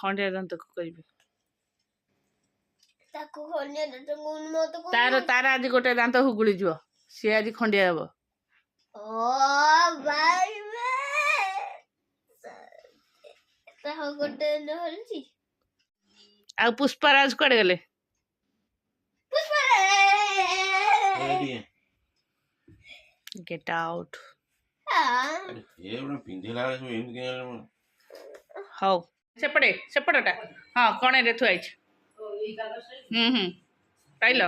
खंडिया दांत को कहबी तार तार आज गोटे दांत हुगुड़ी जो सी आज खंडिया हे आ पुष्पराज कड़े गले गेट आउट हाउ सेपटे सेपटटा हाँ कणे रे थुआई पाइल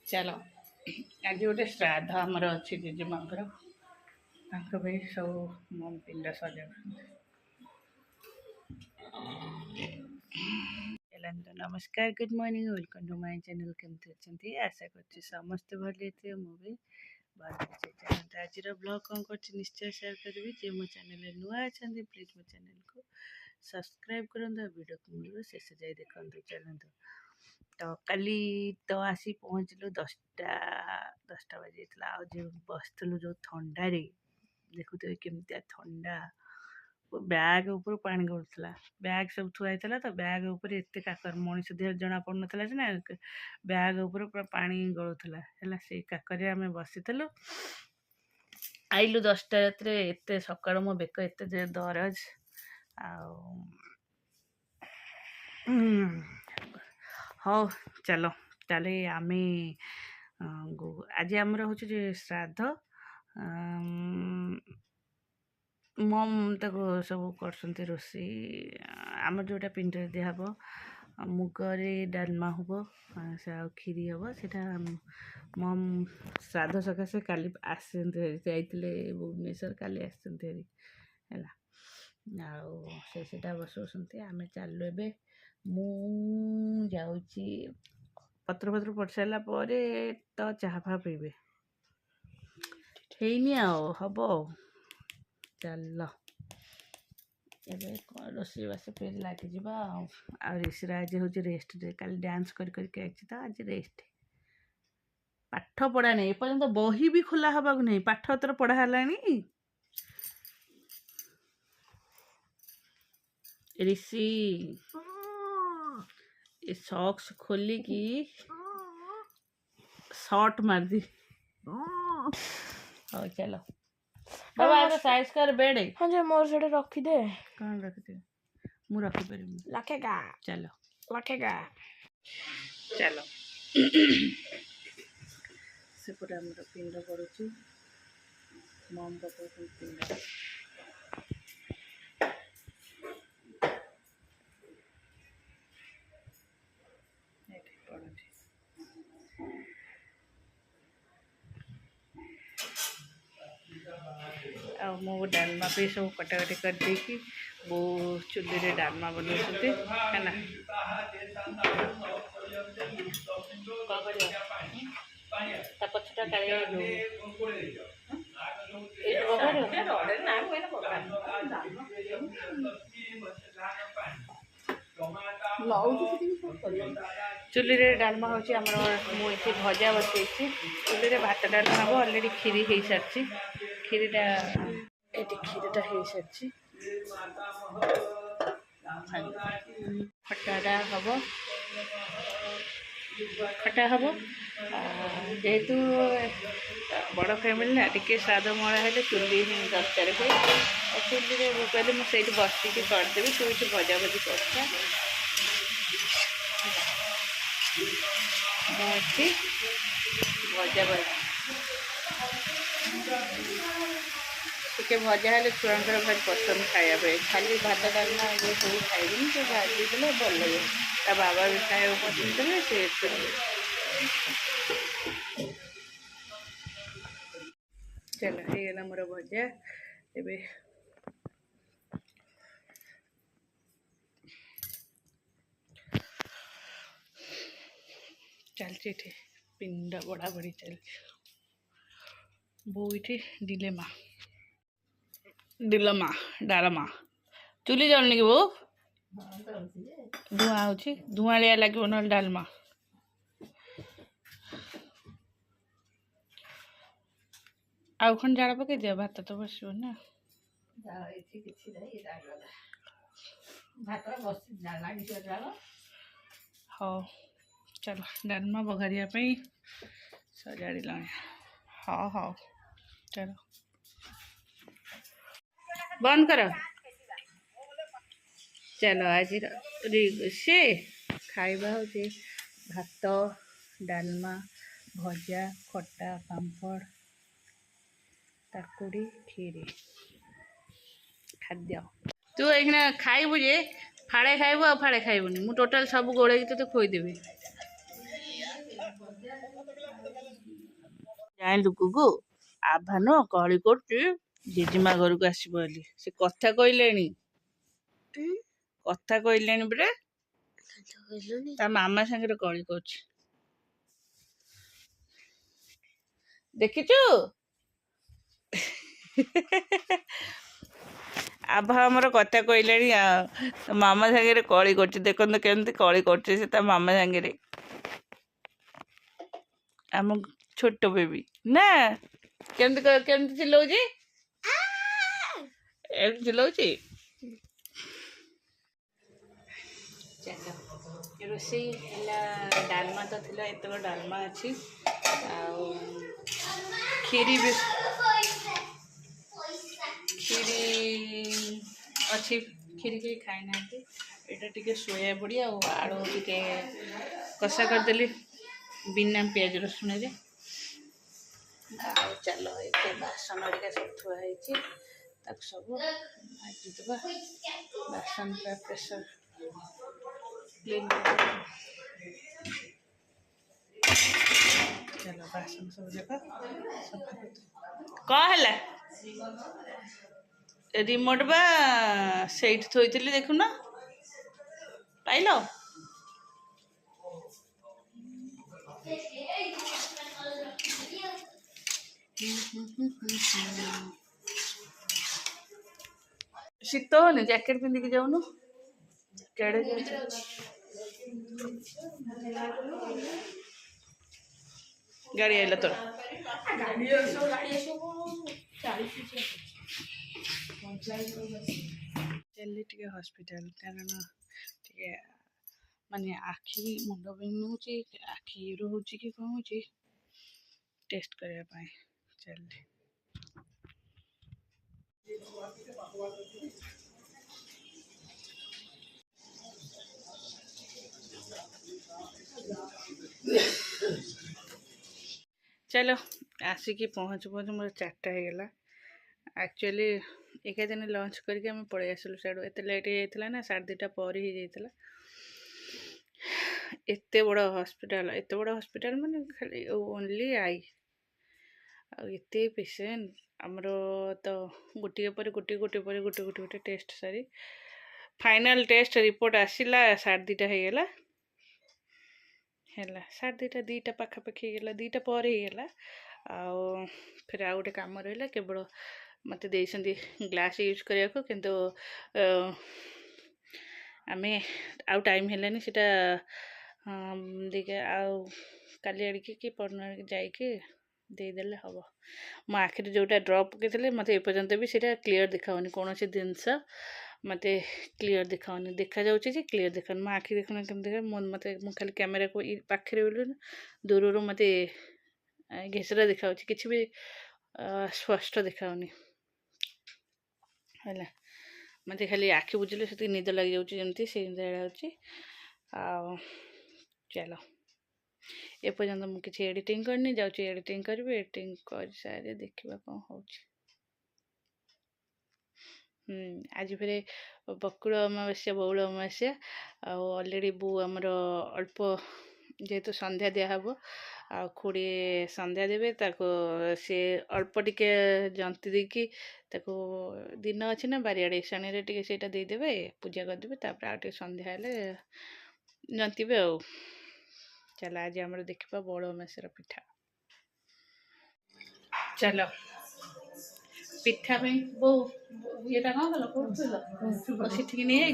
चलो आज गोटे श्राद्ध आमर अच्छी जेजेमांकर भाई सब मम पिंड सजा नमस्कार good morning welcome to my channel केमती अच्छे आशा कर समस्ते भले थे मुझे आज ब्लॉग कौन कर निश्चय शेयर करी जे मो चैनल नुआ अच्छा प्लीज मो चैनल को सब्सक्राइब करूँ वीडियो को मिलो शेष जाए देखो चलते तो काली तो आसी पहुँचलु 10टा बजे जो बसलु जो थंडारे देखुते केमती ठंडा बैग ऊपर पानी गलुला बैग सब थुआई तो बैग ऊपर एत काकर मनीष देह जना पड़ना सीना बैग ऊपर पूरा पानी गलुला है से काकर आम बसीलु आइलु 10टा रात एत सका मो बेक एत दरज हाँ चलो ताले आम आज आमर हूँ श्राद्ध मम तक सब कर रोषे आम जोटा पिंड दिहब मुगरे डालमा हम से खीरी हम से मम श्राद्ध सकाशे काली जाइए भुवनेश्वर काली आसरी है सेटा बसौंट आम चलु ए जाऊँगी पत्र पत्र पड़ सारा तो चाह फा पीबे हैनी हम चल रोषे बास फिर लगे ऋषिरा आज हूँ रेस्ट डे काली डांस करके तो आज रेस्ट पाठ पढ़ा नहीं एपर्तंत बही भी खोला हवा नहीं पाठ तर पढ़ा है ऋषि ये सॉक्स खोली की शॉर्ट मार दी हाँ चलो बाबा आगे साइज कर बेड हाँ जे मोर सेटे रखी दे कौन रखी दे मु रखी परिम लखेगा चलो लखेगा चलो सेपटे आमर पिंड पड़ुची मम पकाउ पिंड मो डालमा पे सब कटाकटी कर देकी वो चुल्ली रे डालमा बनाते है ना पछटा चुल्ली रे डालमा होची हमर मुझे भजा बसई चुल्ली रे भात डालमा हम ऑलरेडी खीरी हो सारी खीरीटा ये खीरीटा हो सारी खटाटा हम खटा हम जेहेतु बड़ फैमिली ना टी स्वाद मड़ा है चुल्ली ही दरकार हुए चुल्ली कहले मुझे बसिक करदेवी तू ये भजा भजी कर भजा भजा टे भजा है छुआंकर भारी पसंद खाया खाली भात डालना ये सब खाइबी तो भाजी देने भल लगे ता बाबा भी खाया पसंद करें से चलो ये मोर भजा ए चलती पिंड बड़ा बड़ी चल बो ये डिलेमा डिलमा डालमा चुली जलनी कि बो धुआं हो धुआलिया लगे ना डालमा आउ खन जाड़ा पकई दिया भात तो बसो ना हाँ चलो डालमा बघारिया सजाड़ हाँ हाँ चलो बंद कर चलो आज से खाइबा हूँ भात डालमा भजा खटा पापड़ काकुड़ी खीरी खाद्य तू एक खाइबु जे फाड़े खाइबु आ फाड़े खाइबुनी मु टोटाल सब गोड़े तो खोईदेवी जान गुगु आभान कली कर जेजेमा घर को आसब बोली से कथा कहले कथा कहले बरे ता मामा सागर कली कर देखिचु आभा आमर कथा कहले मामा सागर कली कर देखो केमती कली कर मामा सागर आम छोट बेबी ना केमती केमती चिल्लाउची चिल्लाउची चलो रोषे डालमा तो थिला एत डालमा अच्छी खीरी भी खीरी अच्छी खीरी के खाई ना यहाँ टे सोया बड़ी आलू टे कषा करदेली बिना पियाज रसुण चलो ये बासन हरिका सब थुआई सब भाजीदे बासन का प्रेसर क्लीन चलो बासन सब जगह कौन है रिमोट बा से थोड़ी देखुन पाइल शीत हो जैकेट पिंधिक जाऊनु गाड़ी आइला तोर चल टे हॉस्पिटल कारण माने आखि मुंड बिन्धुची आखि रोचे कि कौन हो टेस्ट करने चल चलो आसिकी पहुँच पहुँच मोर 4टा होगा एक्चुअली एक दिन लंच करके आम पलि आसलु साड़ू एत लेट हो ना 2:30 पर ही जाता एत बड़ हॉस्पिटल माने खाली ओनली आई आते पेसेंट आमर तो गोटे पर गोटे टेस्ट सारी फाइनल टेस्ट रिपोर्ट आसला 2:30 होगा है 2:30 2टा पाखापाखि होगा 2टा पर होगा फिर आउ गोटे कम रहा केवल मत ग्लास यूज करने को किंतु आम आउ टाइम है सीटा देखा आउ काली आड़िकी कि परन जाइए देदेले हम मो आखिर जोटा ड्रप पकई मत एपर्यंत भी सीटा क्लीयर देखाऊनी कौन सी जिनस मत क्लीयर देखाऊनी देखा जाऊँगी क्लीयर देखा मो आखि देखना कम देखा मत खाली कैमेरा को पाखे बोल दूर मत घेसरा देखा कि भी स्पष्ट देखाऊनी है मत खाली आखि बुझे से निद लग जाऊँगी से हो चलो एपर्यंत मुझे किसी एडिटिंग करनी जाऊँगी एडिटिंग करी एडिटिंग कर सारे देखा कौन हो आज फिर बकुड़ अमावास्या बौल अमावास्या ऑलरेडी बो आमर अल्प जेहेतु संध्या दिहब आ खुड़ी संध्या देवे ताको सी अल्प टिके जंती देकी ताको दिन अच्छी ना बारियाड़े शनि टे से देदेवे पूजा करदे तापर आउ संध्या हेले जंतीबे आ चल आज आम देखा बड़ अमावास्यार पिठा चलो पिठा बो ये कौन नहीं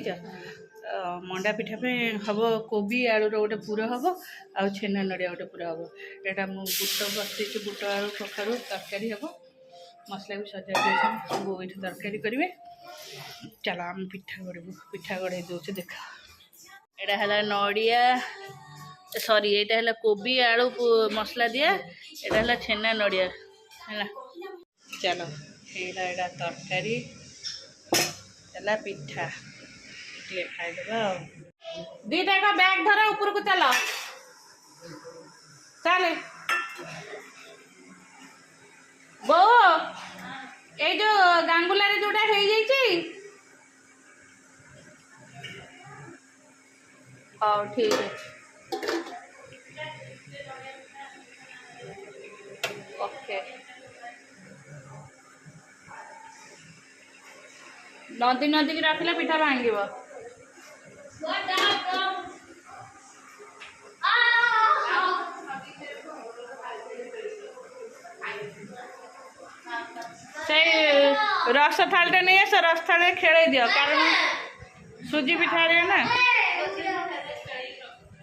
मंडा पिठा हम कोबी आलूर गोटे पूर हम आ छेना नड़िया गोटे पूर हम यहाँ मुझे बुट बसई बुट आलू कखारू तरकारी हम मसला भी सजा दिए बो ये तरकारी करेंगे। चलो आम पिठा गढ़ू पिठा गढ़े दूचे देख एटा है नड़िया सॉरी एटा है कोबी आलू मसला दिया एटा है छेना नड़िया है। चलो एटा तरकारी है पिठा ये खाईदे दीटा का बैग धर ऊपर को चलो चले बो ये जो गांगुला जोटा हो जाइए हाँ ठीक है ओके नदी नदी की रखले पिठा भांग से रस थालटा नहीं आस रस थाल खेल दियो कारण सुजी पिठा ना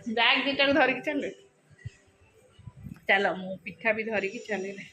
बैग दुटा धरिकी चल चलो मु पिठा भी धरिकी चलिए।